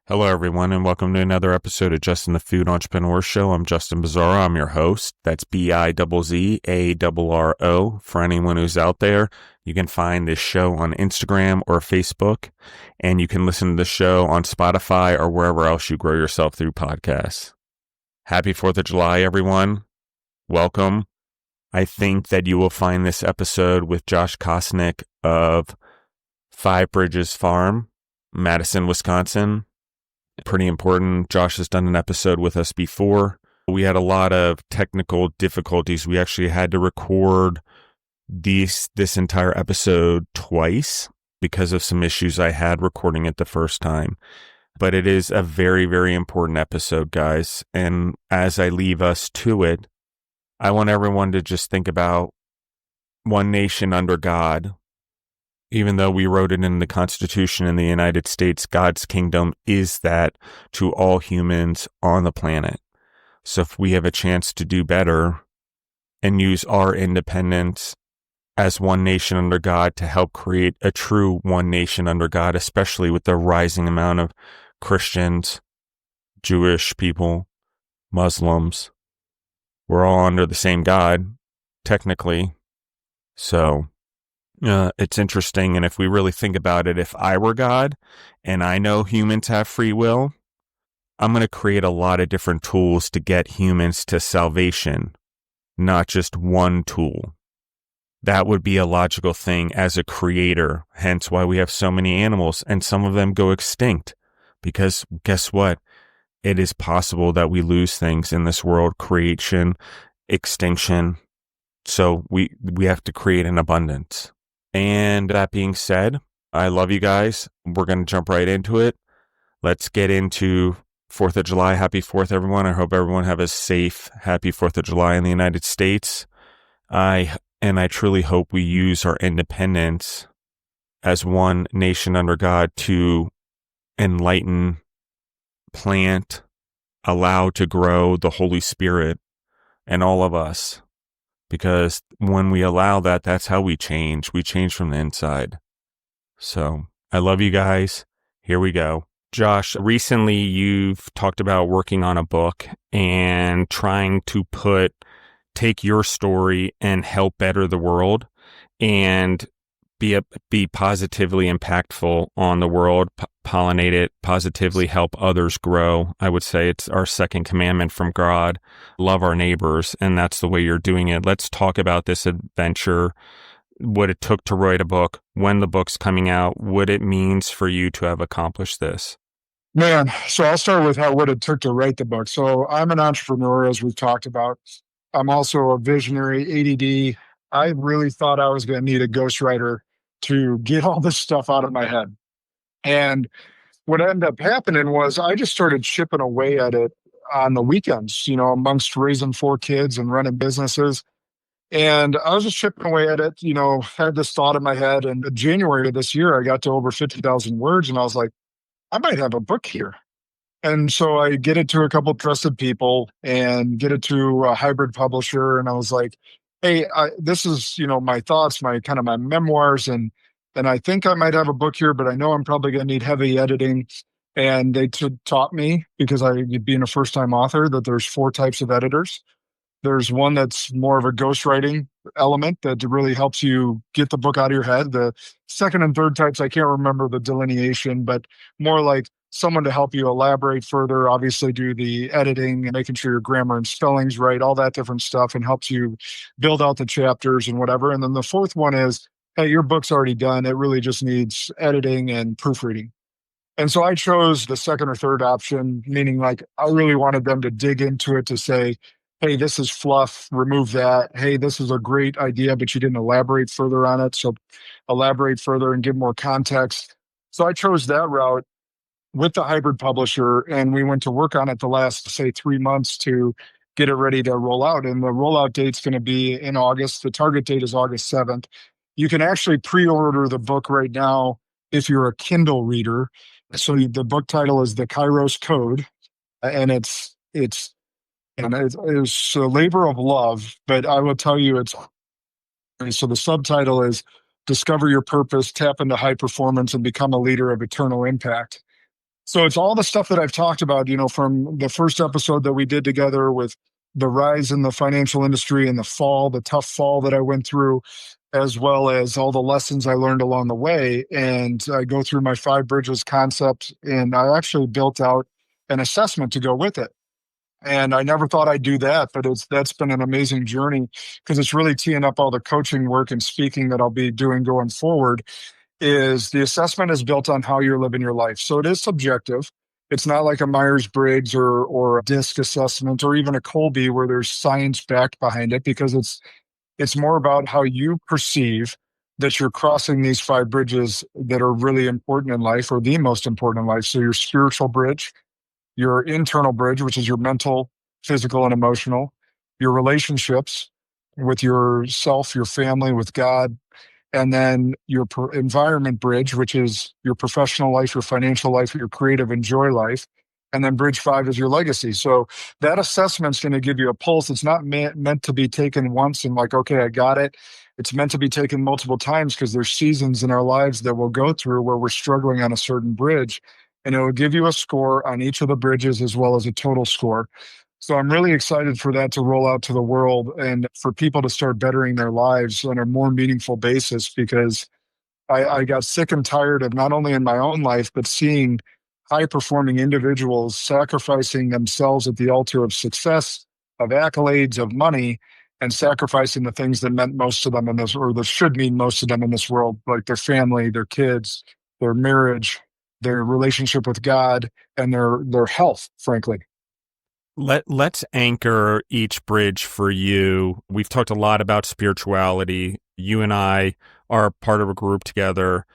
Hello, everyone, and welcome to another episode of Justin the Food Entrepreneur Show. I'm Justin Bizzarro. I'm your host. That's Bizzarro. For anyone who's out there, you can find this show on Instagram or Facebook, and you can listen to the show on Spotify or wherever else you grow yourself through podcasts. Happy 4th of July, everyone. Welcome. I think that you will find this episode with Josh Kosnick of Five Bridges Farm, Madison, Wisconsin, pretty important. Josh has done an episode with us before. We had a lot of technical difficulties. We actually had to record this entire episode twice because of some issues I had recording it the first time. But it is a very, very important episode, guys. And as I leave us to it, I want everyone to just think about one nation under God. Even though we wrote it in the Constitution in the United States, God's kingdom is that to all humans on the planet. So if we have a chance to do better and use our independence as one nation under God to help create a true one nation under God, especially with the rising amount of Christians, Jewish people, Muslims, we're all under the same God, technically. So it's interesting, and if we really think about it, if I were God and I know humans have free will, I'm going to create a lot of different tools to get humans to salvation, not just one tool. That would be a logical thing as a creator, hence why we have so many animals, and some of them go extinct, because guess what? It is possible that we lose things in this world, creation, extinction, so we have to create an abundance. And that being said, I love you guys. We're going to jump right into it. Let's get into 4th of July. Happy 4th, everyone. I hope everyone have a safe, happy 4th of July in the United States. I truly hope we use our independence as one nation under God to enlighten, plant, allow to grow the Holy Spirit in all of us. Because when we allow that, that's how we change. We change from the inside. So I love you guys. Here we go. Josh, recently you've talked about working on a book and trying to take your story and help better the world and be positively impactful on the world, pollinate it, positively help others grow. I would say it's our second commandment from God, love our neighbors, and that's the way you're doing it. Let's talk about this adventure, what it took to write a book, when the book's coming out, what it means for you to have accomplished this. Man, so I'll start with what it took to write the book. So I'm an entrepreneur, as we've talked about. I'm also a visionary, ADD. I really thought I was going to need a ghostwriter to get all this stuff out of my head. And what ended up happening was I just started chipping away at it on the weekends, amongst raising 4 kids and running businesses. And I was just chipping away at it, had this thought in my head. And in January of this year, I got to over 50,000 words. And I was like, I might have a book here. And so I get it to a couple of trusted people and get it to a hybrid publisher. And I was like, hey, this is, my thoughts, my memoirs. And I think I might have a book here, but I know I'm probably going to need heavy editing. And they taught me, because being a first-time author, that there's 4 types of editors. There's one that's more of a ghostwriting element that really helps you get the book out of your head. The second and third types, I can't remember the delineation, but more like someone to help you elaborate further, obviously do the editing and making sure your grammar and spelling's right, all that different stuff, and helps you build out the chapters and whatever. And then the fourth one is, hey, your book's already done. It really just needs editing and proofreading. And so I chose the second or third option, meaning like I really wanted them to dig into it to say, hey, this is fluff, remove that. Hey, this is a great idea, but you didn't elaborate further on it. So elaborate further and give more context. So I chose that route with the hybrid publisher, and we went to work on it the last, say, 3 months to get it ready to roll out. And the rollout date's going to be in August. The target date is August 7th. You can actually pre-order the book right now if you're a Kindle reader. So the book title is The Kairos Code, and it's a labor of love, but I will tell you so the subtitle is Discover Your Purpose, Tap into High Performance, and Become a Leader of Eternal Impact. So it's all the stuff that I've talked about, from the first episode that we did together with the rise in the financial industry and the tough fall that I went through, as well as all the lessons I learned along the way. And I go through my five bridges concept, and I actually built out an assessment to go with it. And I never thought I'd do that, but that's been an amazing journey because it's really teeing up all the coaching work and speaking that I'll be doing going forward. Is the assessment is built on how you're living your life. So it is subjective. It's not like a Myers-Briggs or a DISC assessment or even a Colby where there's science backed behind it, because it's more about how you perceive that you're crossing these five bridges that are really important in life, or the most important in life. So your spiritual bridge, your internal bridge, which is your mental, physical, and emotional, your relationships with yourself, your family, with God, and then your environment bridge, which is your professional life, your financial life, your creative and joy life. And then bridge 5 is your legacy. So that assessment's going to give you a pulse. It's not meant to be taken once and like, okay, I got it. It's meant to be taken multiple times, because there's seasons in our lives that we'll go through where we're struggling on a certain bridge. And it will give you a score on each of the bridges as well as a total score. So I'm really excited for that to roll out to the world and for people to start bettering their lives on a more meaningful basis, because I got sick and tired of, not only in my own life, but seeing high performing individuals sacrificing themselves at the altar of success, of accolades, of money, and sacrificing the things that meant most to them in this, or that should mean most to them in this world, like their family, their kids, their marriage, their relationship with God, and their health, frankly. Let's anchor each bridge for you. We've talked a lot about spirituality. You and I are part of a group together.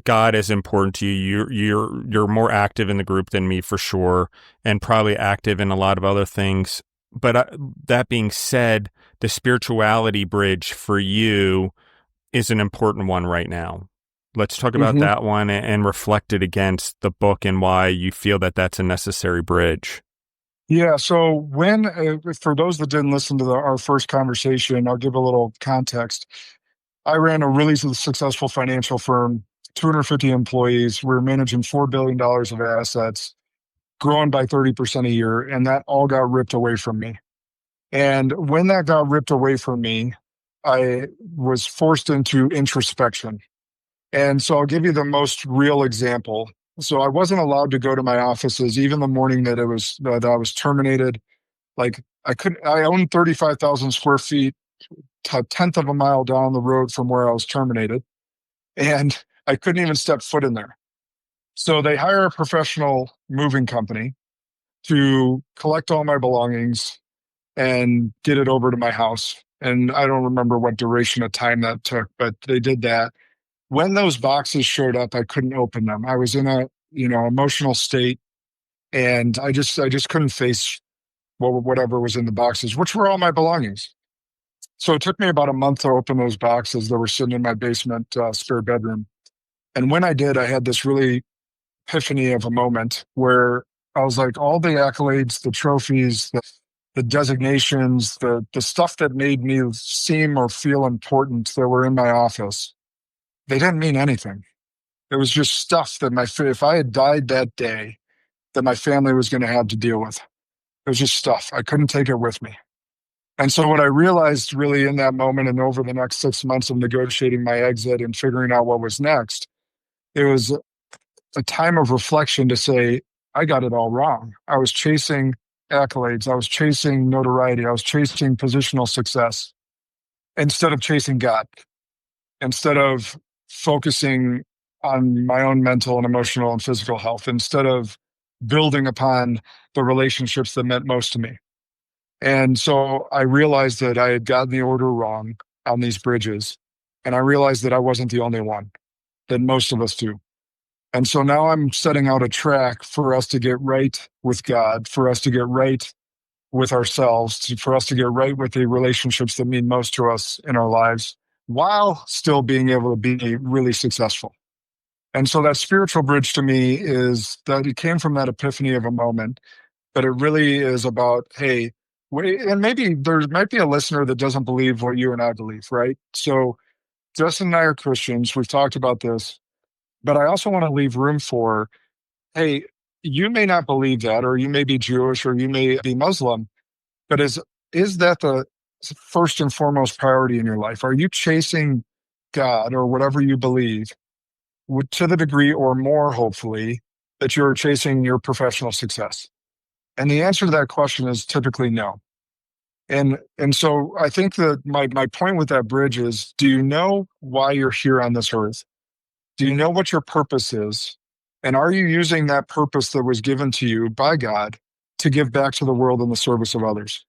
God is important to you. You're more active in the group than me for sure, and probably active in a lot of other things. But that being said, the spirituality bridge for you is an important one right now. Let's talk about that one and reflect it against the book and why you feel that that's a necessary bridge. Yeah. So for those that didn't listen to our first conversation, I'll give a little context. I ran a really successful financial firm, 250 employees. We were managing $4 billion of assets, growing by 30% a year. And that all got ripped away from me. And when that got ripped away from me, I was forced into introspection. And so I'll give you the most real example. So I wasn't allowed to go to my offices even the morning that I was terminated. Like I owned 35,000 square feet, a tenth of a mile down the road from where I was terminated, and I couldn't even step foot in there. So they hire a professional moving company to collect all my belongings and get it over to my house. And I don't remember what duration of time that took, but they did that. When those boxes showed up, I couldn't open them. I was in a, emotional state, and I just couldn't face whatever was in the boxes, which were all my belongings. So it took me about a month to open those boxes that were sitting in my basement spare bedroom. And when I did, I had this really epiphany of a moment where I was like, all the accolades, the trophies, the designations, the stuff that made me seem or feel important that were in my office, they didn't mean anything. It was just stuff that if I had died that day, that my family was going to have to deal with. It was just stuff. I couldn't take it with me. And so what I realized really in that moment and over the next 6 months of negotiating my exit and figuring out what was next, it was a time of reflection to say, I got it all wrong. I was chasing accolades. I was chasing notoriety. I was chasing positional success instead of chasing God, instead of focusing on my own mental and emotional and physical health, instead of building upon the relationships that meant most to me. And so I realized that I had gotten the order wrong on these bridges. And I realized that I wasn't the only one, that most of us do. And so now I'm setting out a track for us to get right with God, for us to get right with ourselves, for us to get right with the relationships that mean most to us in our lives, while still being able to be really successful. And so that spiritual bridge to me is that it came from that epiphany of a moment, but it really is about, hey, and maybe there might be a listener that doesn't believe what you and I believe, right? So Justin and I are Christians. We've talked about this, but I also want to leave room for, hey, you may not believe that, or you may be Jewish, or you may be Muslim, but is that the first and foremost priority in your life? Are you chasing God or whatever you believe to the degree or more, hopefully, that you're chasing your professional success? And the answer to that question is typically no. And so I think that my point with that bridge is, do you know why you're here on this earth? Do you know what your purpose is? And are you using that purpose that was given to you by God to give back to the world in the service of others?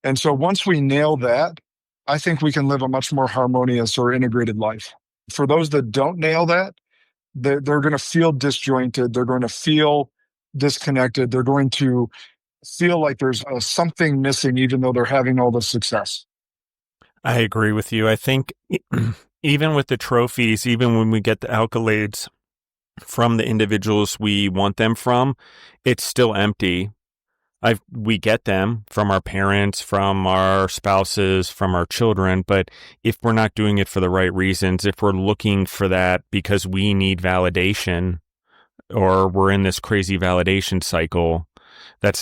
And so once we nail that, I think we can live a much more harmonious or integrated life. For those that don't nail that, they're going to feel disjointed. They're going to feel disconnected. They're going to feel like there's something missing, even though they're having all the success. I agree with you. I think even with the trophies, even when we get the accolades from the individuals we want them from, it's still empty. We get them from our parents, from our spouses, from our children, but if we're not doing it for the right reasons, if we're looking for that because we need validation, or we're in this crazy validation cycle,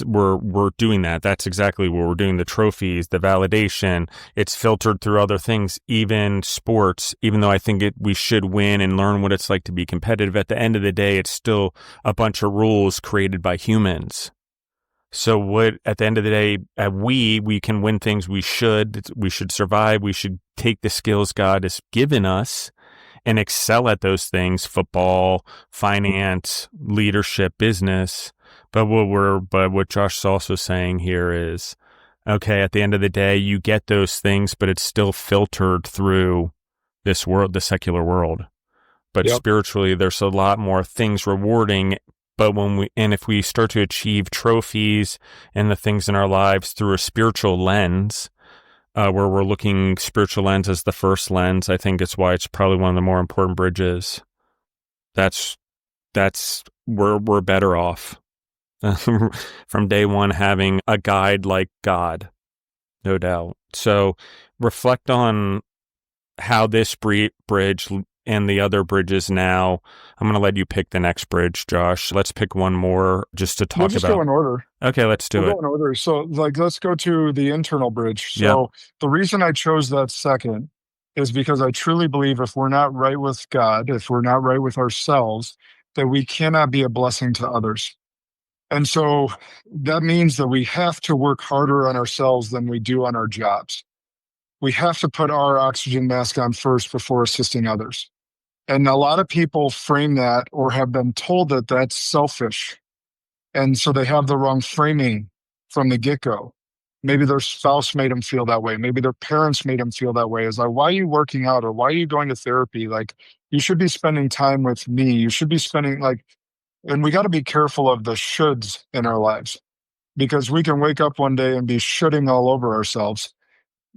we're doing that. That's exactly what we're doing. The trophies, the validation, it's filtered through other things, even sports, even though I think we should win and learn what it's like to be competitive. At the end of the day, it's still a bunch of rules created by humans. So at the end of the day, we can win things. We should survive. We should take the skills God has given us and excel at those things: football, finance, leadership, business. But what Josh is also saying here is, okay, at the end of the day, you get those things, but it's still filtered through this world, the secular world. But Yep. Spiritually, there's a lot more things rewarding. But if we start to achieve trophies and the things in our lives through a spiritual lens, where we're looking spiritual lens as the first lens, I think it's why it's probably one of the more important bridges. That's we're better off from day one having a guide like God, no doubt. So reflect on how this bridge and the other bridges now. I'm going to let you pick the next bridge, Josh. Let's pick one more just to talk We'll just about. go in order. Okay, let's do it. Go in order. So, let's go to the internal bridge. So, The reason I chose that second is because I truly believe if we're not right with God, if we're not right with ourselves, that we cannot be a blessing to others. And so that means that we have to work harder on ourselves than we do on our jobs. We have to put our oxygen mask on first before assisting others. And a lot of people frame that or have been told that that's selfish. And so they have the wrong framing from the get-go. Maybe their spouse made them feel that way. Maybe their parents made them feel that way. It's like, why are you working out? Or why are you going to therapy? Like, you should be spending time with me. You should be spending and we got to be careful of the shoulds in our lives, because we can wake up one day and be shoulding all over ourselves.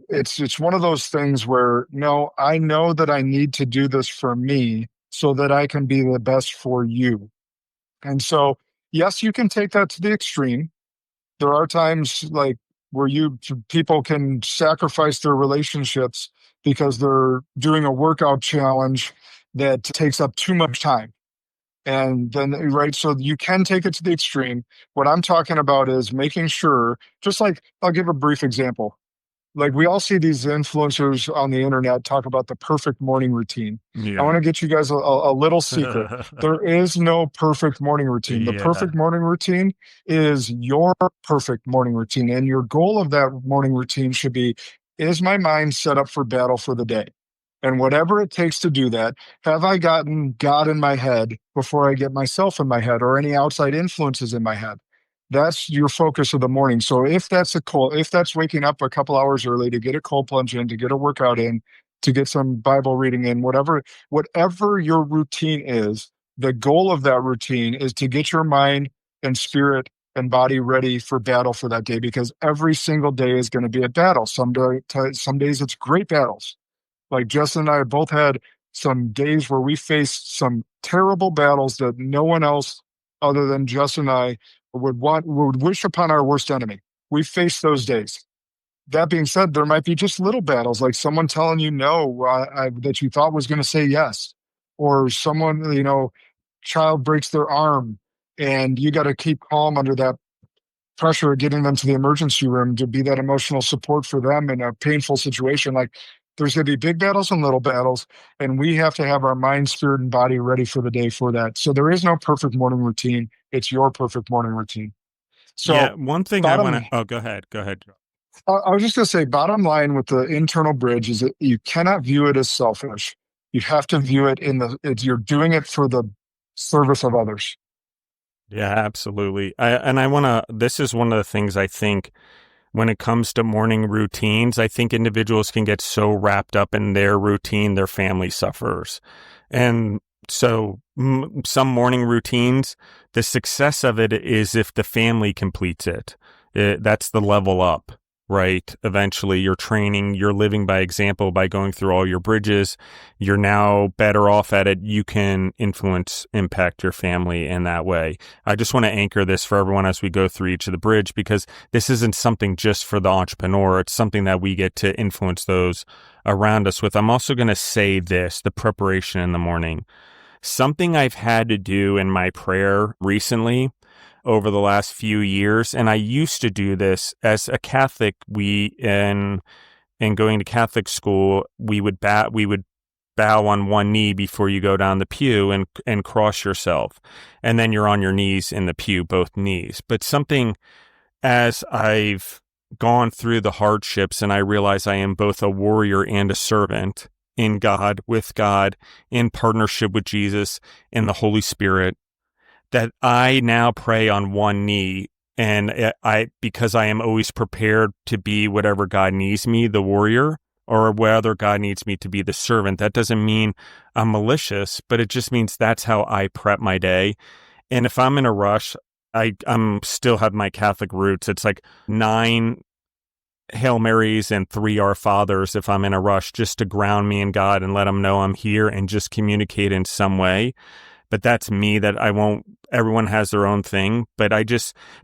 It's one of those things where, no, I know that I need to do this for me so that I can be the best for you. And so, yes, you can take that to the extreme. There are times where people can sacrifice their relationships because they're doing a workout challenge that takes up too much time. And then, right, so you can take it to the extreme. What I'm talking about is making sure, just like, I'll give a brief example. Like, we all see these influencers on the internet talk about the perfect morning routine. Yeah. I want to get you guys a little secret. There is no perfect morning routine. The perfect morning routine is your perfect morning routine. And your goal of that morning routine should be, is my mind set up for battle for the day? And whatever it takes to do that, have I gotten God in my head before I get myself in my head or any outside influences in my head? That's your focus of the morning. So if that's waking up a couple hours early to get a cold plunge in, to get a workout in, to get some Bible reading in, whatever your routine is, the goal of that routine is to get your mind and spirit and body ready for battle for that day, because every single day is going to be a battle. Some days it's great battles. Like Justin and I both had some days where we faced some terrible battles that no one else other than Justin and I would wish upon our worst enemy. We faced those days. That being said, there might be just little battles, like someone telling you no that you thought was going to say yes, or someone, child breaks their arm, And you got to keep calm under that pressure of getting them to the emergency room to be that emotional support for them in a painful situation. Like, there's going to be big battles and little battles, and we have to have our mind, spirit, and body ready for the day for that. So there is no perfect morning routine. It's your perfect morning routine. Yeah, So one thing I want to, bottom, oh, go ahead. Go ahead. I was just going to say, bottom line with the internal bridge is that you cannot view it as selfish. You have to view it you're doing it for the service of others. Yeah, absolutely. This is one of the things I think when it comes to morning routines, I think individuals can get so wrapped up in their routine, their family suffers. And so some morning routines, the success of it is if the family completes it. That's the level up, right? Eventually you're training, you're living by example by going through all your bridges. You're now better off at it. You can impact your family in that way. I just want to anchor this for everyone as we go through each of the bridge, because this isn't something just for the entrepreneur. It's something that we get to influence those around us with. I'm also going to say this, the preparation in the morning. Something I've had to do in my prayer recently over the last few years, and I used to do this as a Catholic. In going to Catholic school, we would bow on one knee before you go down the pew and cross yourself, and then you're on your knees in the pew, both knees. But something, as I've gone through the hardships and I realize I am both a warrior and a servant in God, with God, in partnership with Jesus and the Holy Spirit, that I now pray on one knee, and because I am always prepared to be whatever God needs me, the warrior, or whether God needs me to be the servant. That doesn't mean I'm malicious, but it just means that's how I prep my day. And if I'm in a rush, I'm still have my Catholic roots. It's like 9 Hail Marys and 3 Our Fathers if I'm in a rush, just to ground me in God and let him know I'm here and just communicate in some way. But that's me, that I won't, everyone has their own thing, but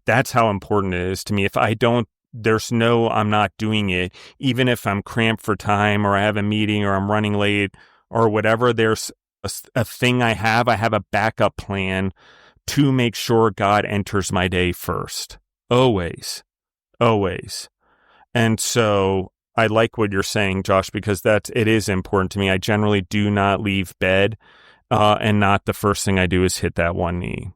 that's how important it is to me. If I don't, I'm not doing it. Even if I'm cramped for time or I have a meeting or I'm running late or whatever, there's a thing I have a backup plan to make sure God enters my day first. Always. Always. And so I like what you're saying, Josh, because it is important to me. I generally do not leave bed. And not the first thing I do is hit that one knee.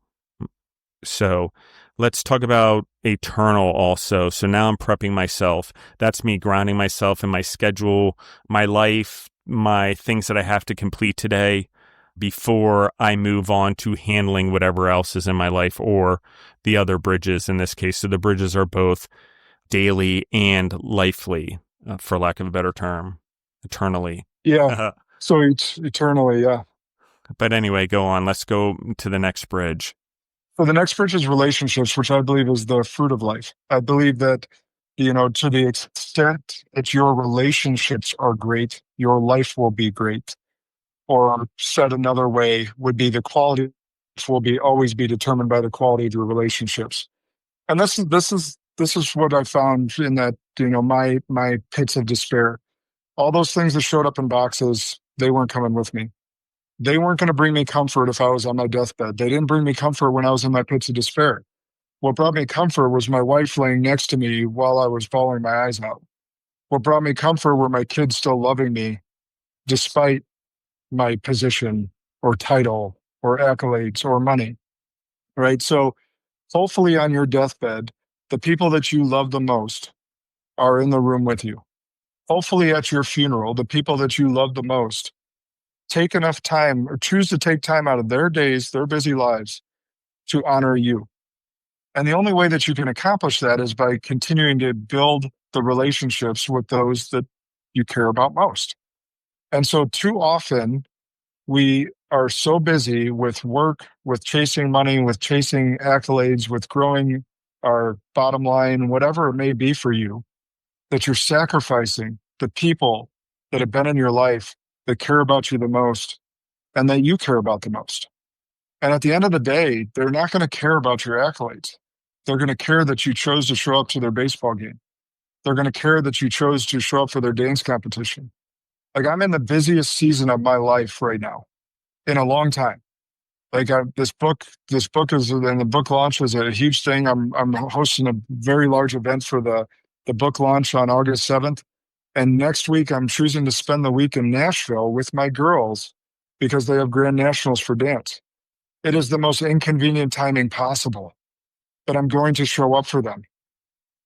So let's talk about eternal also. So now I'm prepping myself. That's me grounding myself in my schedule, my life, my things that I have to complete today before I move on to handling whatever else is in my life, or the other bridges in this case. So the bridges are both daily and lifely, for lack of a better term, eternally. Yeah. So it's eternally. Yeah. But anyway, go on. Let's go to the next bridge. So the next bridge is relationships, which I believe is the fruit of life. I believe that, to the extent that your relationships are great, your life will be great. Or said another way, would be the quality will always be determined by the quality of your relationships. And this is what I found in that, my pits of despair. All those things that showed up in boxes, they weren't coming with me. They weren't going to bring me comfort if I was on my deathbed. They didn't bring me comfort when I was in my pits of despair. What brought me comfort was my wife laying next to me while I was bawling my eyes out. What brought me comfort were my kids still loving me despite my position or title or accolades or money, right? So hopefully on your deathbed, the people that you love the most are in the room with you. Hopefully at your funeral, the people that you love the most take enough time or choose to take time out of their days, their busy lives, to honor you. And the only way that you can accomplish that is by continuing to build the relationships with those that you care about most. And so too often we are so busy with work, with chasing money, with chasing accolades, with growing our bottom line, whatever it may be for you, that you're sacrificing the people that have been in your life that care about you the most and that you care about the most. And at the end of the day, they're not going to care about your accolades. They're going to care that you chose to show up to their baseball game. They're going to care that you chose to show up for their dance competition. Like, I'm in the busiest season of my life right now in a long time. Like this book is, and the book launch is a huge thing. I'm hosting a very large event for the book launch on August 7th. And next week, I'm choosing to spend the week in Nashville with my girls because they have Grand Nationals for dance. It is the most inconvenient timing possible, but I'm going to show up for them.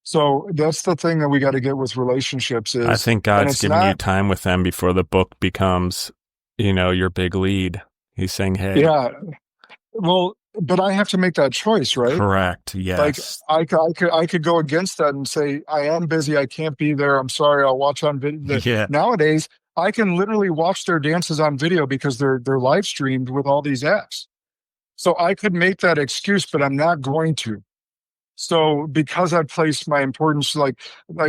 So that's the thing that we got to get with relationships I is, think and God's it's giving you not, time with them before the book becomes, your big lead. He's saying, hey, yeah, well, but I have to make that choice, right? correct. Like Yes. I could go against that and say, I am busy. I can't be there. I'm sorry. I'll watch on video. Yeah. Nowadays, I can literally watch their dances on video because they're live streamed with all these apps. So I could make that excuse, but I'm not going to. So because I placed my importance, I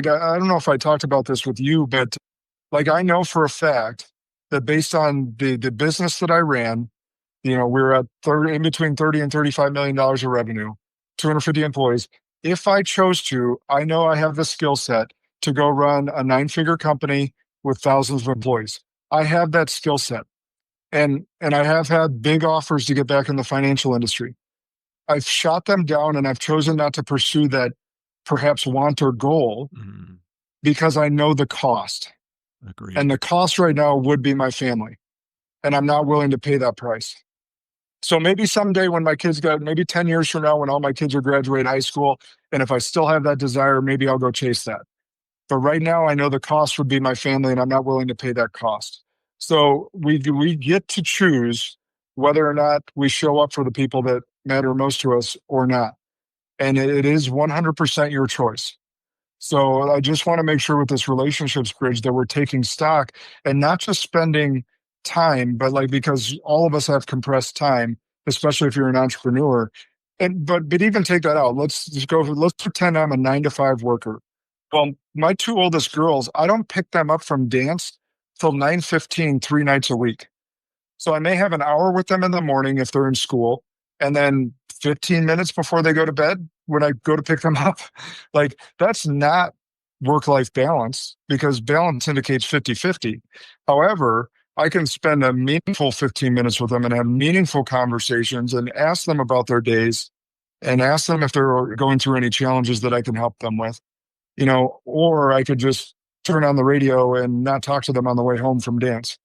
don't know if I talked about this with you, but like I know for a fact that based on the business that I ran, we're at 30, in between 30 and $35 million of revenue, 250 employees. If I chose to, I know I have the skill set to go run a 9-figure company with thousands of employees. I have that skill set. And I have had big offers to get back in the financial industry. I've shot them down and I've chosen not to pursue that perhaps want or goal because I know the cost. Agreed. And the cost right now would be my family. And I'm not willing to pay that price. So maybe someday when my kids maybe 10 years from now, when all my kids are graduating high school, and if I still have that desire, maybe I'll go chase that. But right now I know the cost would be my family and I'm not willing to pay that cost. So we get to choose whether or not we show up for the people that matter most to us or not. And it is 100% your choice. So I just want to make sure with this relationships bridge that we're taking stock and not just spending time, but because all of us have compressed time, especially if you're an entrepreneur. But even take that out. Let's pretend I'm a 9 to 5 worker. Well, my 2 oldest girls, I don't pick them up from dance till 9:15, 3 nights a week. So I may have an hour with them in the morning if they're in school, and then 15 minutes before they go to bed when I go to pick them up. That's not work-life balance because balance indicates 50-50. However, I can spend a meaningful 15 minutes with them and have meaningful conversations and ask them about their days and ask them if they're going through any challenges that I can help them with, or I could just turn on the radio and not talk to them on the way home from dance.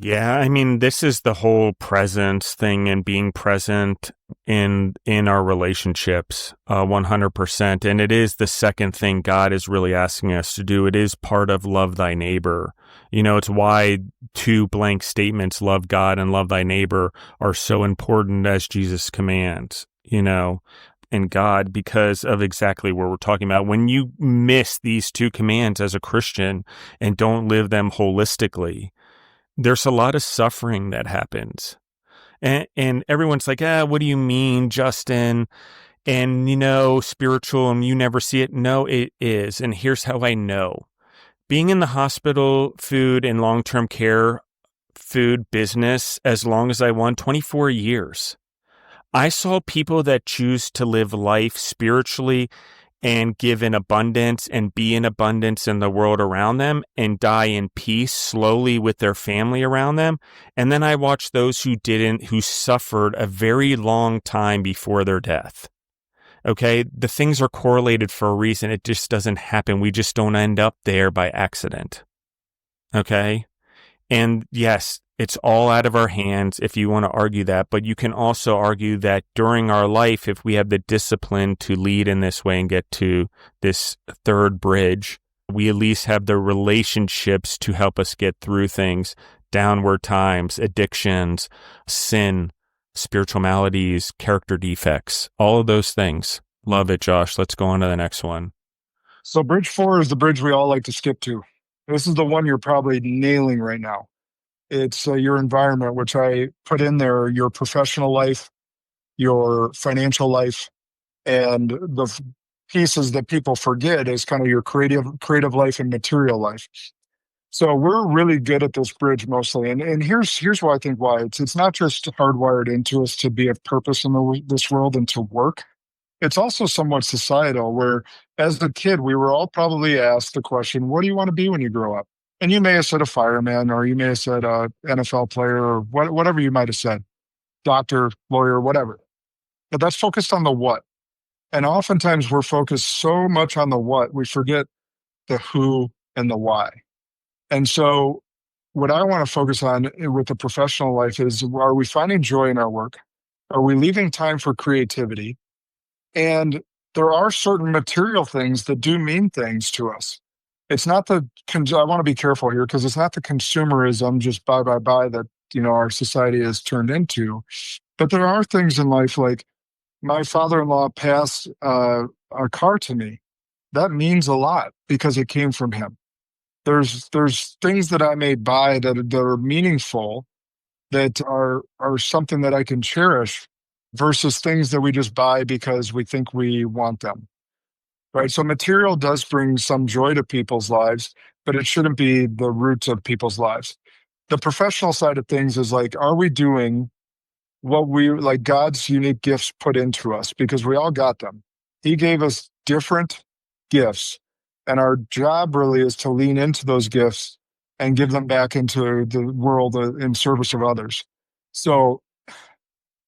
Yeah, I mean, this is the whole presence thing and being present in our relationships, 100%. And it is the second thing God is really asking us to do. It is part of love thy neighbor. It's why 2 blank statements, love God and love thy neighbor, are so important as Jesus commands, in God, because of exactly what we're talking about. When you miss these 2 commands as a Christian and don't live them holistically, there's a lot of suffering that happens. And everyone's like, what do you mean, Justin? And, spiritual, and you never see it. No, it is. And here's how I know. Being in the hospital, food, and long-term care food business as long as I won, 24 years. I saw people that choose to live life spiritually and give in abundance and be in abundance in the world around them and die in peace slowly with their family around them. And then I watched those who didn't, who suffered a very long time before their death. Okay, the things are correlated for a reason. It just doesn't happen. We just don't end up there by accident. Okay? And yes, it's all out of our hands if you want to argue that, but you can also argue that during our life, if we have the discipline to lead in this way and get to this third bridge, we at least have the relationships to help us get through things, downward times, addictions, sin, spiritual maladies, character defects, all of those things. Love it, Josh. Let's go on to the next one. So bridge 4 is the bridge we all like to skip to. This is the one you're probably nailing right now. It's your environment, which I put in there, your professional life, your financial life, and the pieces that people forget is kind of your creative life and material life. So we're really good at this bridge mostly. And here's why I think why. It's not just hardwired into us to be of purpose in this world and to work. It's also somewhat societal, where as a kid, we were all probably asked the question, what do you want to be when you grow up? And you may have said a fireman, or you may have said an NFL player, or whatever you might have said. doctor, lawyer, whatever. But that's focused on the what. And oftentimes we're focused so much on the what, we forget the who and the why. And so what I want to focus on with the professional life is, are we finding joy in our work? Are we leaving time for creativity? And there are certain material things that do mean things to us. It's not I want to be careful here, because it's not the consumerism, just buy that, our society has turned into. But there are things in life, like my father-in-law passed a car to me. That means a lot because it came from him. There's things that I may buy that are meaningful, that are something that I can cherish, versus things that we just buy because we think we want them. Right. So material does bring some joy to people's lives, but it shouldn't be the roots of people's lives. The professional side of things is like, are we doing what we like God's unique gifts put into us? Because we all got them. He gave us different gifts, and our job really is to lean into those gifts and give them back into the world in service of others. So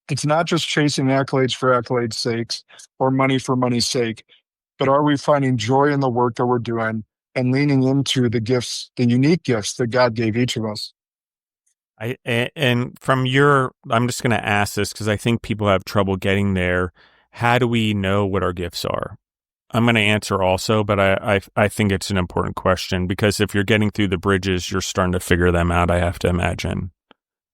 it's not just chasing accolades for accolades' sakes or money for money's sake, but are we finding joy in the work that we're doing and leaning into the gifts, the unique gifts that God gave each of us? And from I'm just going to ask this because I think people have trouble getting there. How do we know what our gifts are? I'm going to answer also, but I think it's an important question, because if you're getting through the bridges, you're starting to figure them out, I have to imagine.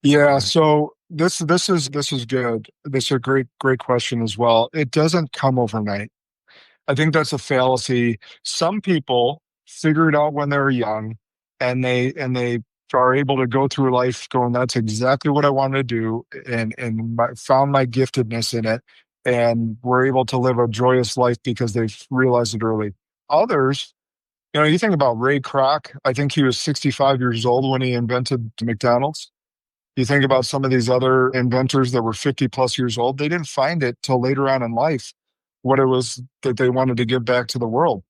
Yeah. So this is good. This is a great question as well. It doesn't come overnight. I think that's a fallacy. Some people figure it out when they're young, and they are able to go through life going, that's exactly what I wanted to do, and found my giftedness in it, and were able to live a joyous life because they've realized it early. Others, you think about Ray Kroc. I think he was 65 years old when he invented McDonald's. You think about some of these other inventors that were 50 plus years old, they didn't find it till later on in life, what it was that they wanted to give back to the world.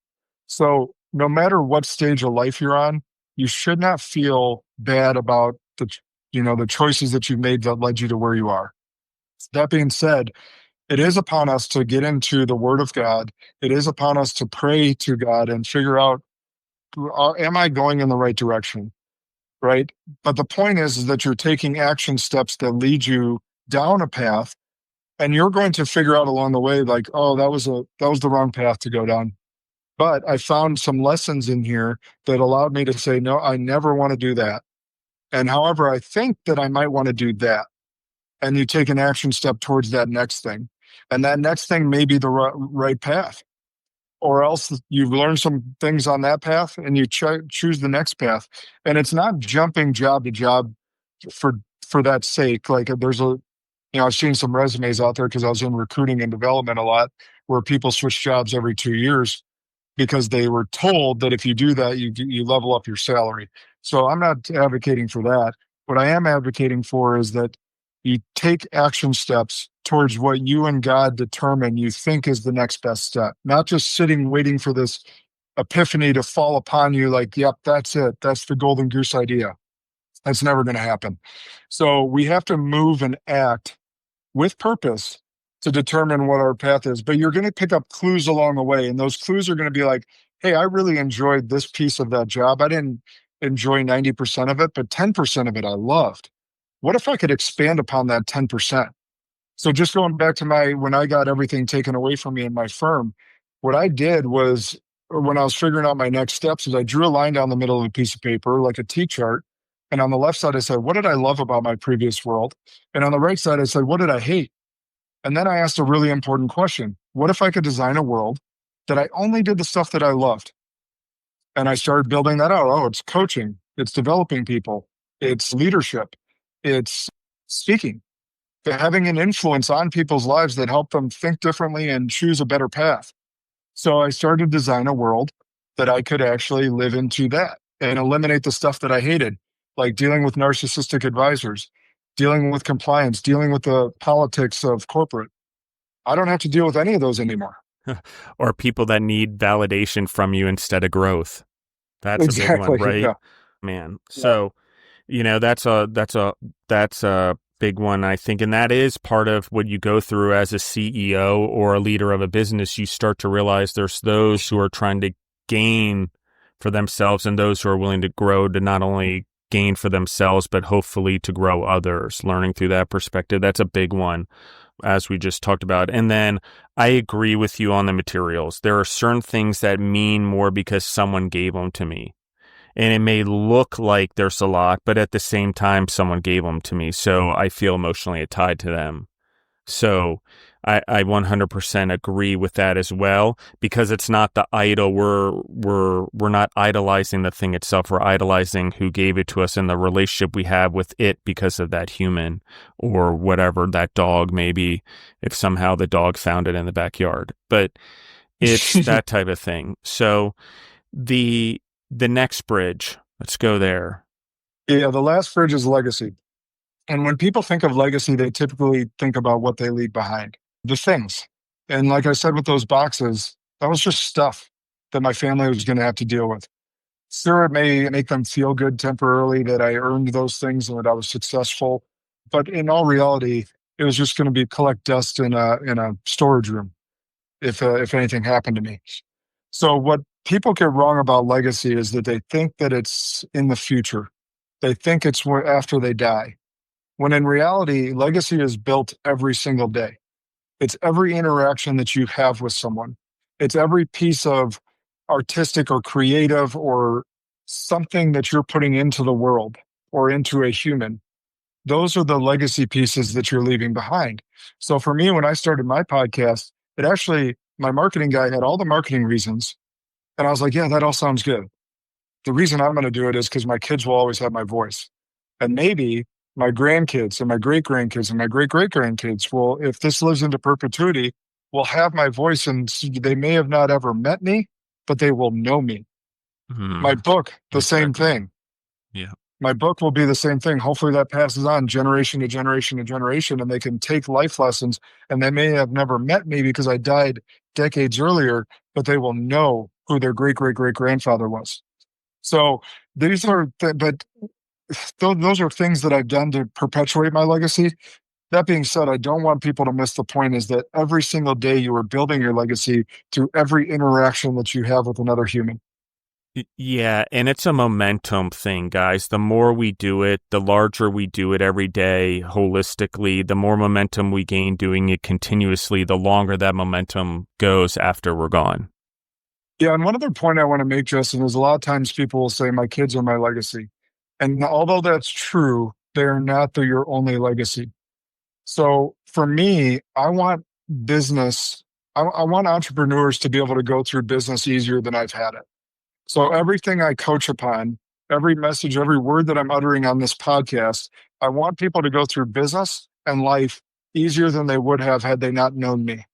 So no matter what stage of life you're on, you should not feel bad about the choices that you've made that led you to where you are. That being said, it is upon us to get into the Word of God. It is upon us to pray to God and figure out, am I going in the right direction? Right. But the point is that you're taking action steps that lead you down a path, and you're going to figure out along the way, like, oh, that was the wrong path to go down. But I found some lessons in here that allowed me to say, no, I never want to do that. And however, I think that I might want to do that. And you take an action step towards that next thing. And that next thing may be the right path. Or else you've learned some things on that path and you choose the next path. And it's not jumping job to job for that sake. Like I've seen some resumes out there, because I was in recruiting and development a lot, where people switch jobs every 2 years because they were told that if you do that, you level up your salary. So I'm not advocating for that. What I am advocating for is that you take action steps towards what you and God determine you think is the next best step, not just sitting waiting for this epiphany to fall upon you like, yep, that's it. That's the golden goose idea. That's never going to happen. So we have to move and act with purpose to determine what our path is. But you're going to pick up clues along the way. And those clues are going to be like, hey, I really enjoyed this piece of that job. I didn't enjoy 90% of it, but 10% of it I loved. What if I could expand upon that 10%? So just going back to when I got everything taken away from me in my firm, what I did was, when I was figuring out my next steps, is I drew a line down the middle of a piece of paper, like a T-chart. And on the left side, I said, what did I love about my previous world? And on the right side, I said, what did I hate? And then I asked a really important question. What if I could design a world that I only did the stuff that I loved? And I started building that out. Oh, it's coaching. It's developing people. It's leadership. It's speaking. Having an influence on people's lives that help them think differently and choose a better path. So I started to design a world that I could actually live into that and eliminate the stuff that I hated, like dealing with narcissistic advisors, dealing with compliance, dealing with the politics of corporate. I don't have to deal with any of those anymore. Or people that need validation from you instead of growth. That's Exactly. a big one, right? Yeah. Man. So, that's a big one, I think. And that is part of what you go through as a CEO or a leader of a business. You start to realize there's those who are trying to gain for themselves and those who are willing to grow to not only gain for themselves, but hopefully to grow others, learning through that perspective. That's a big one, as we just talked about. And then I agree with you on the materials. There are certain things that mean more because someone gave them to me. And it may look like there's a lot, but at the same time, someone gave them to me. So I feel emotionally tied to them. So I 100% agree with that as well, because it's not the idol. We're not idolizing the thing itself. We're idolizing who gave it to us and the relationship we have with it because of that human or whatever, that dog, maybe, if somehow the dog found it in the backyard. But it's that type of thing. So the next bridge, let's go there. Yeah, the last bridge is legacy. And when people think of legacy, they typically think about what they leave behind, the things. And like I said, with those boxes, that was just stuff that my family was going to have to deal with. Sure, it may make them feel good temporarily that I earned those things and that I was successful. But in all reality, it was just going to be collect dust in a storage room if anything happened to me. So what people get wrong about legacy is that they think that it's in the future. They think it's after they die. When in reality, legacy is built every single day. It's every interaction that you have with someone. It's every piece of artistic or creative or something that you're putting into the world or into a human. Those are the legacy pieces that you're leaving behind. So for me, when I started my podcast, my marketing guy had all the marketing reasons. And I was like, yeah, that all sounds good. The reason I'm going to do it is because my kids will always have my voice. And maybe my grandkids and my great-grandkids and my great-great-grandkids will, if this lives into perpetuity, will have my voice, and they may have not ever met me, but they will know me. My book, the same thing. Yeah. My book will be the same thing. Hopefully that passes on generation to generation to generation, and they can take life lessons, and they may have never met me because I died decades earlier, but they will know who their great-great-great-grandfather was. So these are, but those are things that I've done to perpetuate my legacy. That being said, I don't want people to miss the point is that every single day you are building your legacy through every interaction that you have with another human. Yeah, and it's a momentum thing, guys. The more we do it, the larger we do it every day holistically, the more momentum we gain doing it continuously, the longer that momentum goes after we're gone. Yeah, and one other point I want to make, Justin, is a lot of times people will say, my kids are my legacy. And although that's true, they're not your only legacy. So for me, I want business, I want entrepreneurs to be able to go through business easier than I've had it. So everything I coach upon, every message, every word that I'm uttering on this podcast, I want people to go through business and life easier than they would have had they not known me.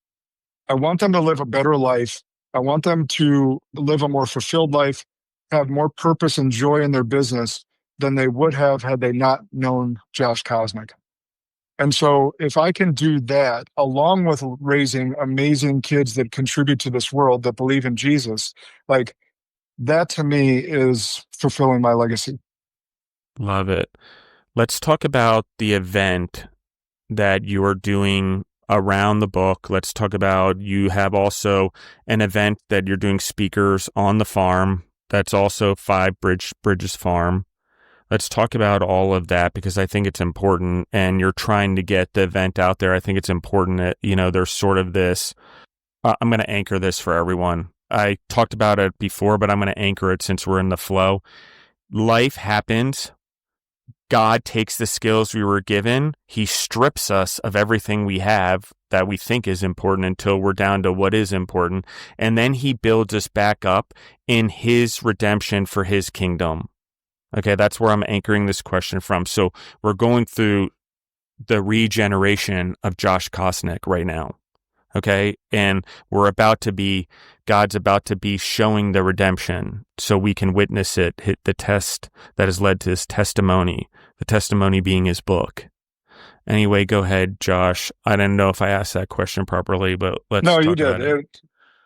I want them to live a better life. I want them to live a more fulfilled life, have more purpose and joy in their business than they would have had they not known Josh Kosnick. And so if I can do that, along with raising amazing kids that contribute to this world, that believe in Jesus, like that to me is fulfilling my legacy. Love it. Let's talk about the event that you are doing around the book. Let's talk about, you have also an event that you're doing speakers on the farm. That's also 5 Bridges Farm. Let's talk about all of that because I think it's important, and you're trying to get the event out there. I think it's important that, there's sort of this, I'm going to anchor this for everyone. I talked about it before, but I'm going to anchor it since we're in the flow. Life happens. God takes the skills we were given. He strips us of everything we have that we think is important until we're down to what is important. And then he builds us back up in his redemption for his kingdom. Okay, that's where I'm anchoring this question from. So we're going through the regeneration of Josh Kosnick right now. Okay, and God's about to be showing the redemption so we can witness it, hit the test that has led to his testimony, the testimony being his book. Anyway, go ahead, Josh. I didn't know if I asked that question properly, but let's talk about it.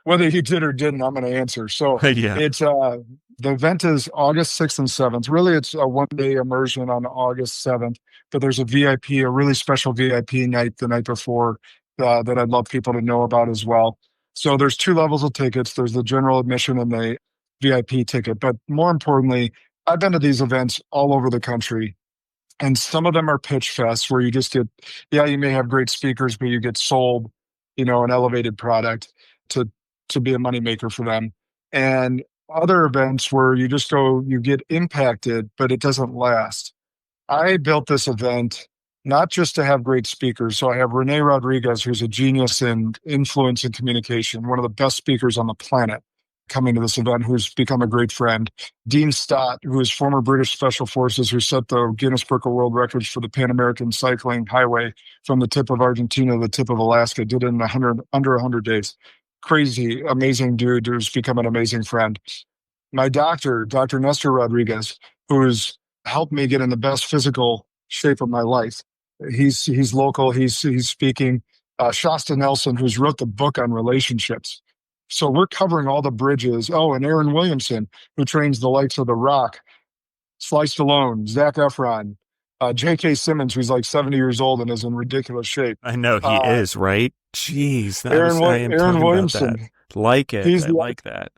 Whether you did or didn't, I'm going to answer. So Yeah. it's the event is August 6th and 7th. Really, it's a 1 day immersion on August 7th, but there's a VIP, a really special VIP night the night before that I'd love people to know about as well. So there's two levels of tickets. There's the general admission and the VIP ticket. But more importantly, I've been to these events all over the country, and some of them are pitch fests where you just get, yeah, you may have great speakers, but you get sold, an elevated product to be a moneymaker for them. And other events where you just go, you get impacted, but it doesn't last. I built this event not just to have great speakers. So I have Rene Rodriguez, who's a genius in influence and communication, one of the best speakers on the planet, coming to this event, who's become a great friend. Dean Stott, who is former British Special Forces, who set the Guinness Book of World Records for the Pan American Cycling Highway from the tip of Argentina to the tip of Alaska, did it in under 100 days. Crazy, amazing dude who's become an amazing friend. My doctor, Dr. Nestor Rodriguez, who's helped me get in the best physical shape of my life. He's local. He's speaking. Shasta Nelson, who's wrote the book on relationships. So we're covering all the bridges. Oh, and Aaron Williamson, who trains the likes of The Rock, Sly Stallone, Zac Efron, J.K. Simmons, who's like 70 years old and is in ridiculous shape. I know he is, right? Jeez, I am Aaron talking Williamson. about that. Like it. I like that.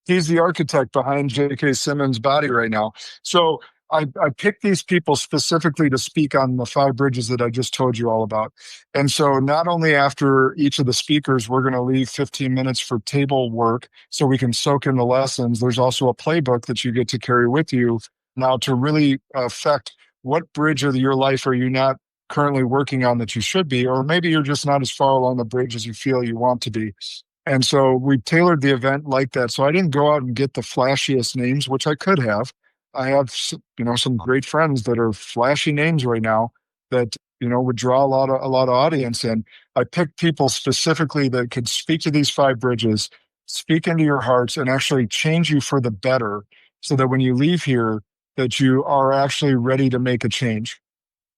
He's the architect behind J.K. Simmons' body right now. So I picked these people specifically to speak on the 5 bridges that I just told you all about. And so not only after each of the speakers, we're going to leave 15 minutes for table work so we can soak in the lessons. There's also a playbook that you get to carry with you now to really affect what bridge of your life are you not currently working on that you should be, or maybe you're just not as far along the bridge as you feel you want to be. And so we tailored the event like that. So I didn't go out and get the flashiest names, which I could have. I have, some great friends that are flashy names right now that, would draw a lot of audience. And I picked people specifically that could speak to these 5 bridges, speak into your hearts, and actually change you for the better, so that when you leave here, that you are actually ready to make a change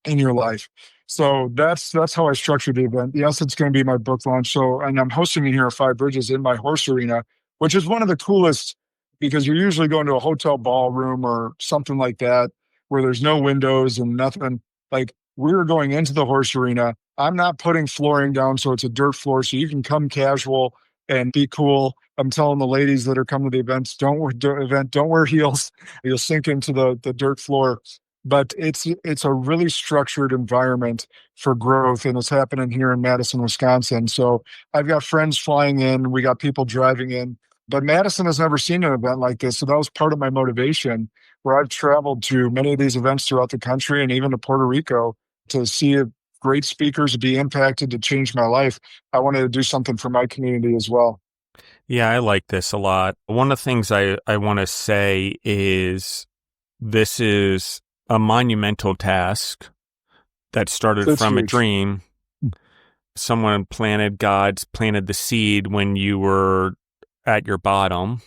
in your life. So that's how I structured the event. Yes, it's going to be my book launch. So, and I'm hosting it here at 5 Bridges in my horse arena, which is one of the coolest, because you're usually going to a hotel ballroom or something like that where there's no windows and nothing. Like, we're going into the horse arena. I'm not putting flooring down, so it's a dirt floor, so you can come casual and be cool. I'm telling the ladies that are coming to the events, don't wear heels. You'll sink into the dirt floor. But it's a really structured environment for growth, and it's happening here in Madison, Wisconsin. So I've got friends flying in. We got people driving in. But Madison has never seen an event like this. So that was part of my motivation, where I've traveled to many of these events throughout the country and even to Puerto Rico to see great speakers be impacted, to change my life. I wanted to do something for my community as well. Yeah, I like this a lot. One of the things I want to say is this is a monumental task that started from huge. A dream. Someone planted the seed when you were at your bottom,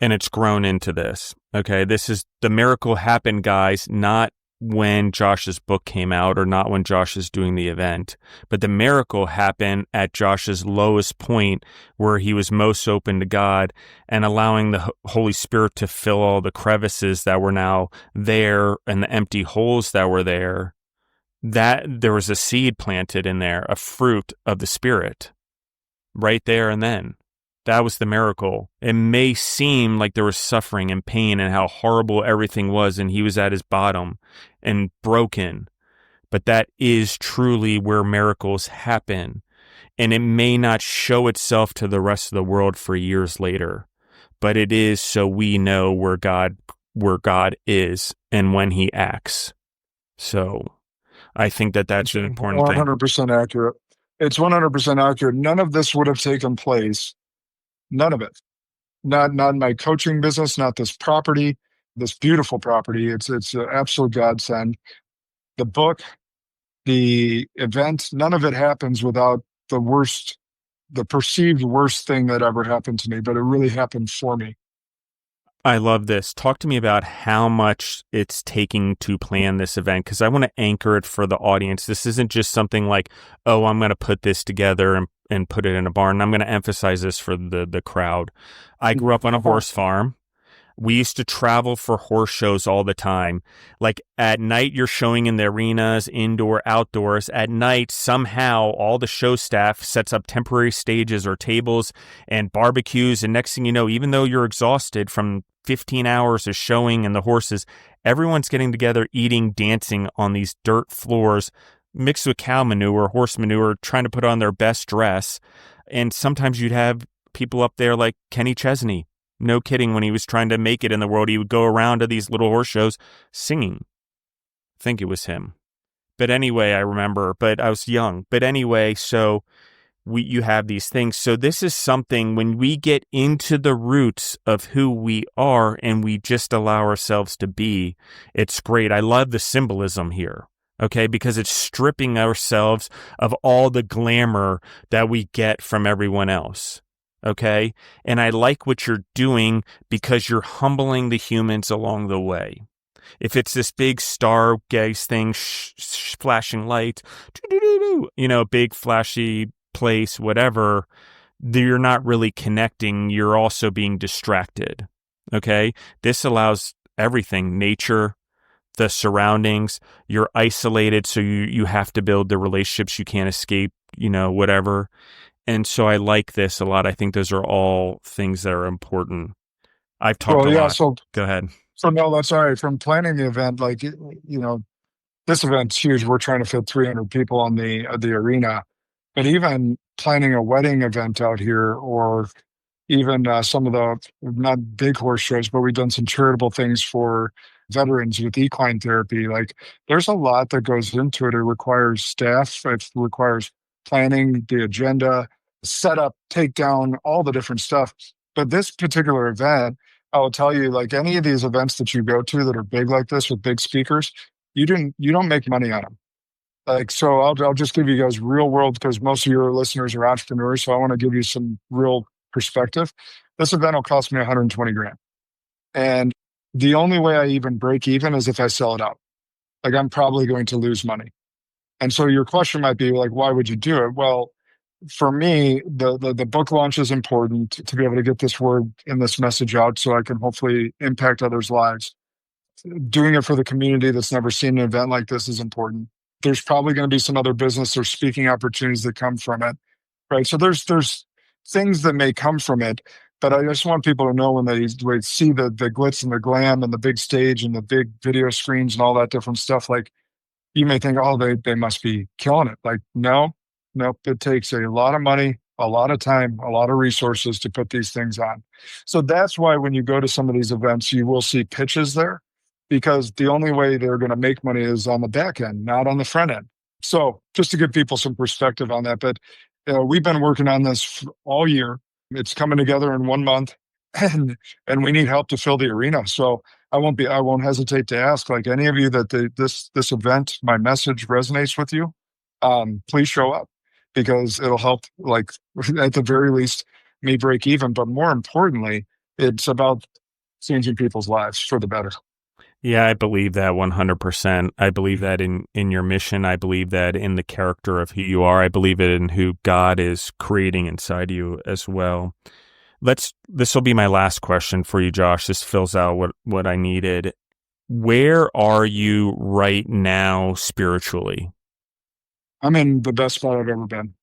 and it's grown into this. Okay, this is the miracle happened, guys, not when Josh's book came out or not when Josh is doing the event, but the miracle happened at Josh's lowest point, where he was most open to God and allowing the Holy Spirit to fill all the crevices that were now there and the empty holes that were there. That there was a seed planted in there, a fruit of the Spirit right there and then. That was the miracle. It may seem like there was suffering and pain and how horrible everything was, and he was at his bottom and broken. But that is truly where miracles happen. And it may not show itself to the rest of the world for years later, but it is so we know where God is and when he acts. So I think that's an important thing. 100% accurate. It's 100% accurate. None of this would have taken place. None of it. Not my coaching business, not this property, this beautiful property. It's an absolute godsend. The book, the event, none of it happens without the perceived worst thing that ever happened to me, but it really happened for me. I love this. Talk to me about how much it's taking to plan this event, because I want to anchor it for the audience. This isn't just something like, oh, I'm going to put this together and and put it in a barn. And I'm going to emphasize this for the crowd. I grew up on a horse farm. We used to travel for horse shows all the time. Like at night, you're showing in the arenas, indoor, outdoors. At night, somehow all the show staff sets up temporary stages or tables and barbecues. And next thing you know, even though you're exhausted from 15 hours of showing and the horses, everyone's getting together, eating, dancing on these dirt floors, mixed with cow manure, horse manure, trying to put on their best dress. And sometimes you'd have people up there like Kenny Chesney. No kidding, when he was trying to make it in the world, he would go around to these little horse shows singing. I think it was him. But anyway, I remember, but I was young. But anyway, so you have these things. So this is something when we get into the roots of who we are and we just allow ourselves to be, it's great. I love the symbolism here. Okay, because it's stripping ourselves of all the glamour that we get from everyone else. Okay. And I like what you're doing because you're humbling the humans along the way. If it's this big stargaze thing, flashing lights, big flashy place, whatever, you're not really connecting. You're also being distracted. Okay. This allows everything, nature, the surroundings. You're isolated. So you have to build the relationships. You can't escape, whatever. And so I like this a lot. I think those are all things that are important. I've talked a lot. So go ahead. So no, that's all right. From planning the event, this event's huge. We're trying to fit 300 people on the arena, but even planning a wedding event out here, or even some of the not big horse shows, but we've done some charitable things for veterans with equine therapy. Like there's a lot that goes into it. It requires staff. It requires planning, the agenda, setup, takedown, all the different stuff. But this particular event, I will tell you, like any of these events that you go to that are big like this with big speakers, you don't make money on them. Like, so I'll just give you guys real world, because most of your listeners are entrepreneurs. So I want to give you some real perspective. This event will cost me 120 grand. And the only way I even break even is if I sell it out. Like I'm probably going to lose money. And so your question might be like, why would you do it? Well, for me, the book launch is important to be able to get this word and this message out so I can hopefully impact others' lives. Doing it for the community that's never seen an event like this is important. There's probably going to be some other business or speaking opportunities that come from it, right? So there's things that may come from it, but I just want people to know when they see the glitz and the glam and the big stage and the big video screens and all that different stuff, like, you may think, oh, they must be killing it. Like, nope. It takes a lot of money, a lot of time, a lot of resources to put these things on. So that's why when you go to some of these events, you will see pitches there, because the only way they're going to make money is on the back end, not on the front end. So just to give people some perspective on that, but we've been working on this all year. It's coming together in 1 month, and we need help to fill the arena. So I won't hesitate to ask, like, any of you that this event, my message resonates with you, please show up, because it'll help, like, at the very least, me break even. But more importantly, it's about changing people's lives for the better. Yeah, I believe that 100%. I believe that in your mission. I believe that in the character of who you are. I believe it in who God is creating inside you as well. This will be my last question for you, Josh. This fills out what I needed. Where are you right now spiritually? I'm in the best spot I've ever been.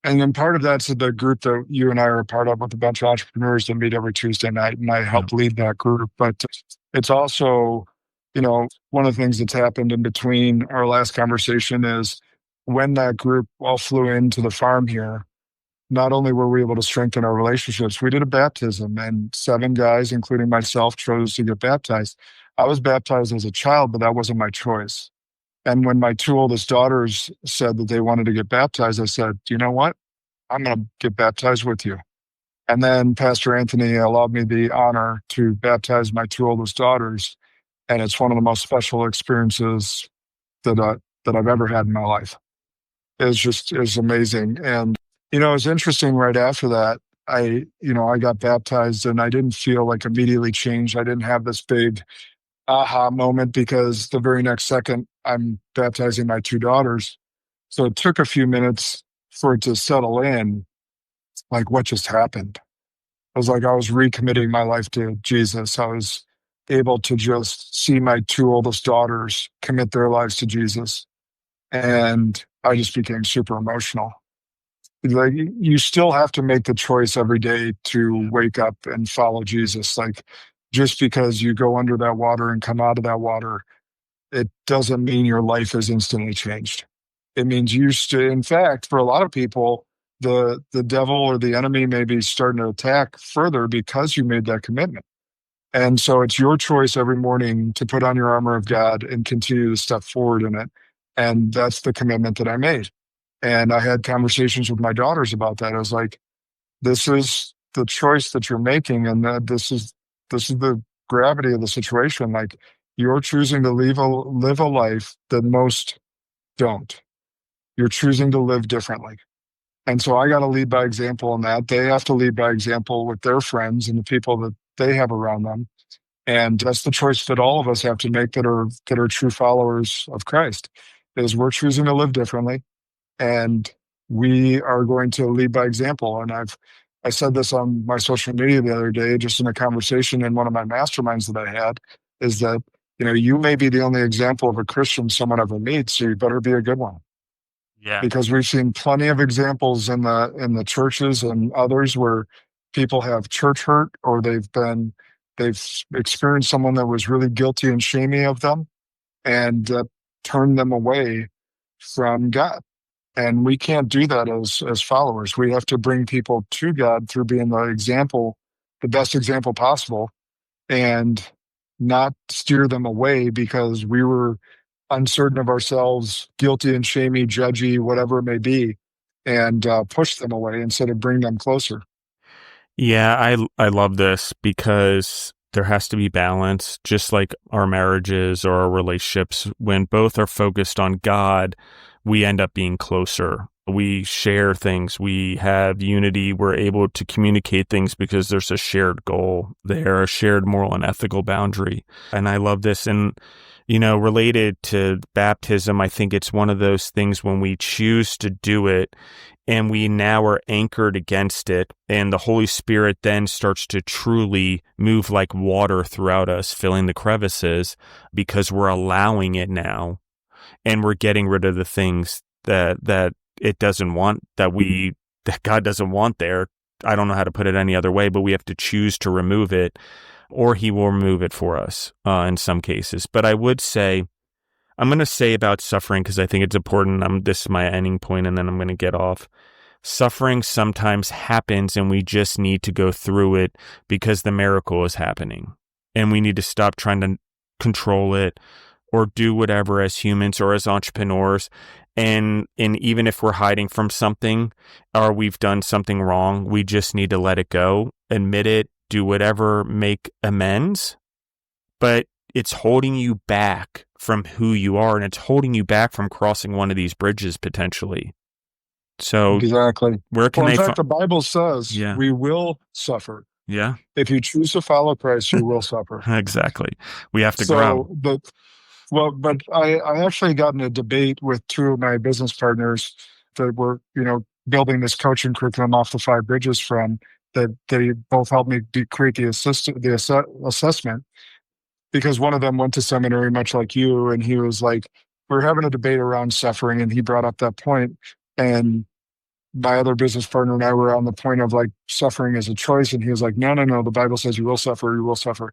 And then part of that's the group that you and I are a part of, with a bunch of entrepreneurs that meet every Tuesday night, and I help lead that group. But it's also, one of the things that's happened in between our last conversation is when that group all flew into the farm here, not only were we able to strengthen our relationships, we did a baptism, and 7 guys, including myself, chose to get baptized. I was baptized as a child, but that wasn't my choice. And when my 2 oldest daughters said that they wanted to get baptized, I said, you know what? I'm going to get baptized with you. And then Pastor Anthony allowed me the honor to baptize my 2 oldest daughters. And it's one of the most special experiences that I've ever had in my life. It's amazing. And, it's interesting. Right after that, I got baptized, and I didn't feel like immediately changed. I didn't have this big aha moment, because the very next second I'm baptizing my 2 daughters. So it took a few minutes for it to settle in, like what just happened. I was like, I was recommitting my life to Jesus. I was able to just see my two oldest daughters commit their lives to Jesus. And I just became super emotional. Like, you still have to make the choice every day to wake up and follow Jesus. Like, just because you go under that water and come out of that water, it doesn't mean your life is instantly changed. It means in fact, for a lot of people, the devil or the enemy may be starting to attack further because you made that commitment. And so it's your choice every morning to put on your armor of God and continue to step forward in it. And that's the commitment that I made. And I had conversations with my daughters about that. I was like, this is the choice that you're making, and that this is the gravity of the situation. Like, you're choosing to live a life that most don't. You're choosing to live differently. And so I got to lead by example in that. They have to lead by example with their friends and the people that they have around them. And that's the choice that all of us have to make that are true followers of Christ, is we're choosing to live differently. And we are going to lead by example. And I said this on my social media the other day, just in a conversation in one of my masterminds that I had, is that, you may be the only example of a Christian someone ever meets, so you better be a good one. Yeah. Because we've seen plenty of examples in the churches and others where people have church hurt, or they've experienced someone that was really guilty and shamey of them, and turned them away from God. And we can't do that as followers. We have to bring people to God through being the best example possible, and not steer them away because we were uncertain of ourselves, guilty and shamey, judgy, whatever it may be, and push them away instead of bring them closer. Yeah, I love this, because there has to be balance, just like our marriages or our relationships. When both are focused on God, we end up being closer. We share things. We have unity. We're able to communicate things because there's a shared goal there, a shared moral and ethical boundary. And I love this. And, related to baptism, I think it's one of those things when we choose to do it and we now are anchored against it, and the Holy Spirit then starts to truly move like water throughout us, filling the crevices, because we're allowing it now. And we're getting rid of the things that it doesn't want, that God doesn't want there. I don't know how to put it any other way, but we have to choose to remove it, or He will remove it for us in some cases. But I'm going to say about suffering, because I think it's important. This is my ending point, and then I'm going to get off. Suffering sometimes happens, and we just need to go through it because the miracle is happening, and we need to stop trying to control it or do whatever as humans or as entrepreneurs. And even if we're hiding from something or we've done something wrong, we just need to let it go, admit it, do whatever, make amends. But it's holding you back from who you are, and it's holding you back from crossing one of these bridges potentially. So exactly. Where can in fact, the Bible says we will suffer. Yeah. If you choose to follow Christ, you will suffer. Exactly. We have to grow. But I actually got in a debate with two of my business partners that were, building this coaching curriculum off the 5 bridges from, that they both helped me create the assessment, because one of them went to seminary much like you, and he was like, we're having a debate around suffering, and he brought up that point, and my other business partner and I were on the point of like, suffering is a choice, and he was like, no, the Bible says you will suffer.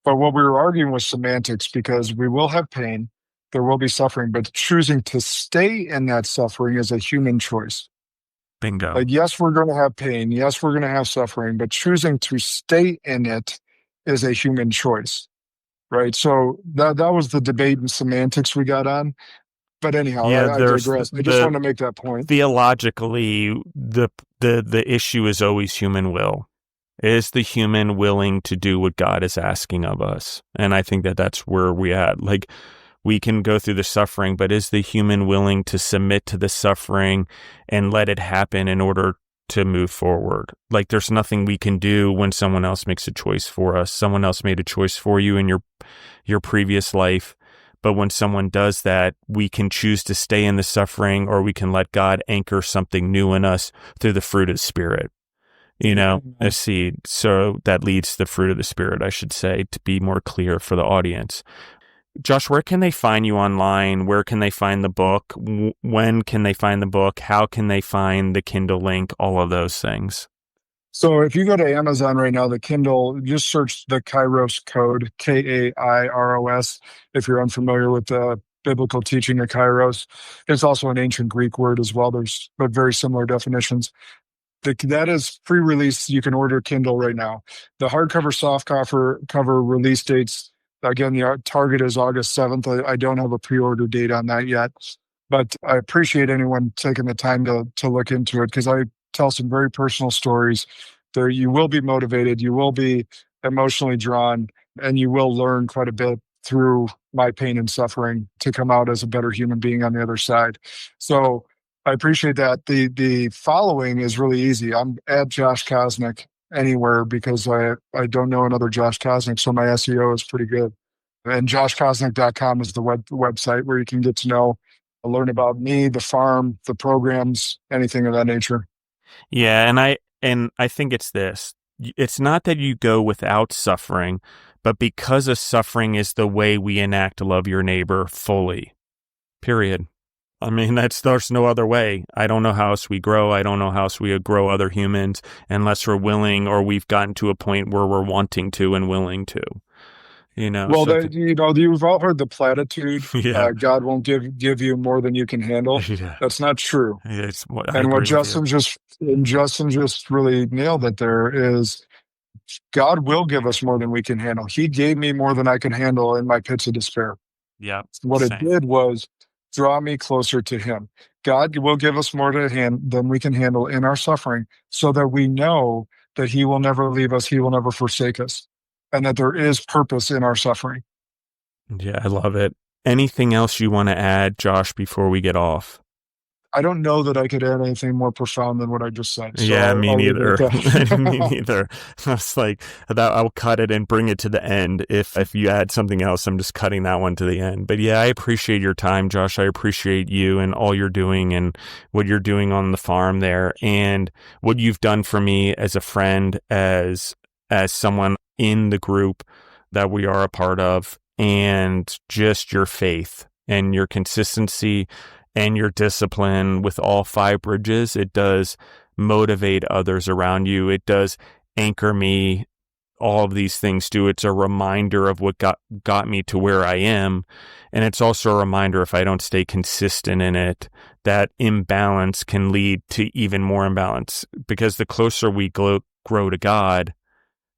But what we were arguing was semantics, because we will have pain, there will be suffering, but choosing to stay in that suffering is a human choice. Bingo. Like, yes, we're going to have pain. Yes, we're going to have suffering, but choosing to stay in it is a human choice, right? So that was the debate in semantics we got on. But anyhow, I digress. I just wanted to make that point. Theologically, the issue is always human will. Is the human willing to do what God is asking of us? And I think that's where we at. Like, we can go through the suffering, but is the human willing to submit to the suffering and let it happen in order to move forward? Like, there's nothing we can do when someone else makes a choice for us. Someone else made a choice for you in your previous life, But when someone does that, we can choose to stay in the suffering, or we can let God anchor something new in us through the fruit of the Spirit. A seed. So that leads to the fruit of the Spirit, I should say, to be more clear for the audience. Josh, where can they find you online? Where can they find the book? When can they find the book? How can they find the Kindle link? All of those things. So if you go to Amazon right now, the Kindle, just search the Kairos Code, Kairos. If you're unfamiliar with the biblical teaching of Kairos, it's also an ancient Greek word as well. But very similar definitions. That is pre-release. You can order Kindle right now. The hardcover, soft cover release dates, again, the target is August 7th. I don't have a pre-order date on that yet, but I appreciate anyone taking the time to look into it, because I tell some very personal stories there. You will be motivated, you will be emotionally drawn, and you will learn quite a bit through my pain and suffering to come out as a better human being on the other side. So I appreciate that. The following is really easy. I'm at Josh Kosnick anywhere, because I don't know another Josh Kosnick, so my SEO is pretty good. And joshkosnick.com is the website where you can get to learn about me, the farm, the programs, anything of that nature. Yeah, and I think it's this. It's not that you go without suffering, but because of suffering is the way we enact love your neighbor fully. Period. I mean, there's no other way. I don't know how else we grow. I don't know how else we grow other humans unless we're willing, or we've gotten to a point where we're wanting to and willing to. Well, you've all heard the platitude. Yeah. God won't give you more than you can handle. Yeah. That's not true. What Justin just really nailed it there is, God will give us more than we can handle. He gave me more than I can handle in my pits of despair. Yeah. What it did was draw me closer to him. God will give us more than we can handle in our suffering, so that we know that he will never leave us. He will never forsake us, and that there is purpose in our suffering. Yeah, I love it. Anything else you want to add, Josh, before we get off? I don't know that I could add anything more profound than what I just said. So yeah, me neither. Me me neither. I was like, I'll cut it and bring it to the end. If you add something else, I'm just cutting that one to the end. But yeah, I appreciate your time, Josh. I appreciate you and all you're doing and what you're doing on the farm there, and what you've done for me as a friend, as someone in the group that we are a part of, and just your faith and your consistency and your discipline with all 5 bridges. It does motivate others around you. It does anchor me. All of these things do. It's a reminder of what got me to where I am. And it's also a reminder, if I don't stay consistent in it, that imbalance can lead to even more imbalance. Because the closer we grow to God,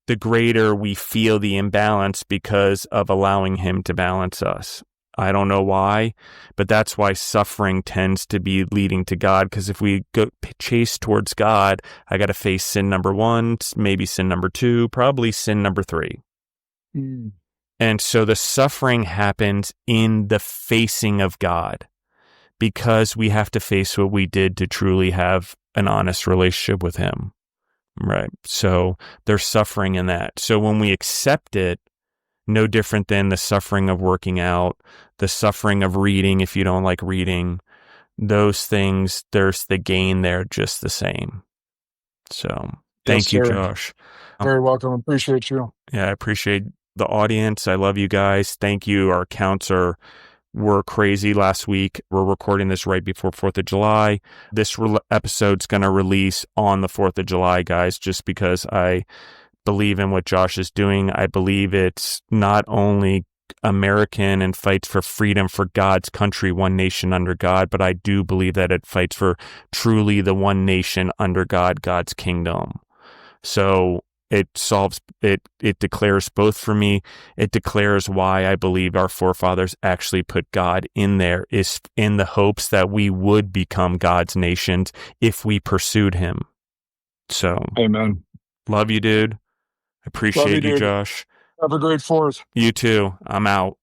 the greater we feel the imbalance because of allowing him to balance us. I don't know why, but that's why suffering tends to be leading to God. Because if we go chase towards God, I got to face sin number 1, maybe sin number 2, probably sin number 3. And so the suffering happens in the facing of God, because we have to face what we did to truly have an honest relationship with him. Right. So there's suffering in that. So when we accept it, no different than the suffering of working out, the suffering of reading if you don't like reading, those things, there's the gain there just the same. So thank you, Josh. Very welcome. Appreciate you. Yeah, I appreciate the audience. I love you guys. Thank you. Our counts were crazy last week. We're recording this right before 4th of July. This episode's going to release on the 4th of July, guys, just because I believe in what Josh is doing. I believe it's not only American and fights for freedom for God's country, one nation under God, but I do believe that it fights for truly the one nation under God, God's kingdom. So it declares both for me. It declares why I believe our forefathers actually put God in there, is in the hopes that we would become God's nations if we pursued him. So, amen. Love you, dude. Appreciate you, Josh. Have a great 4th. You too. I'm out.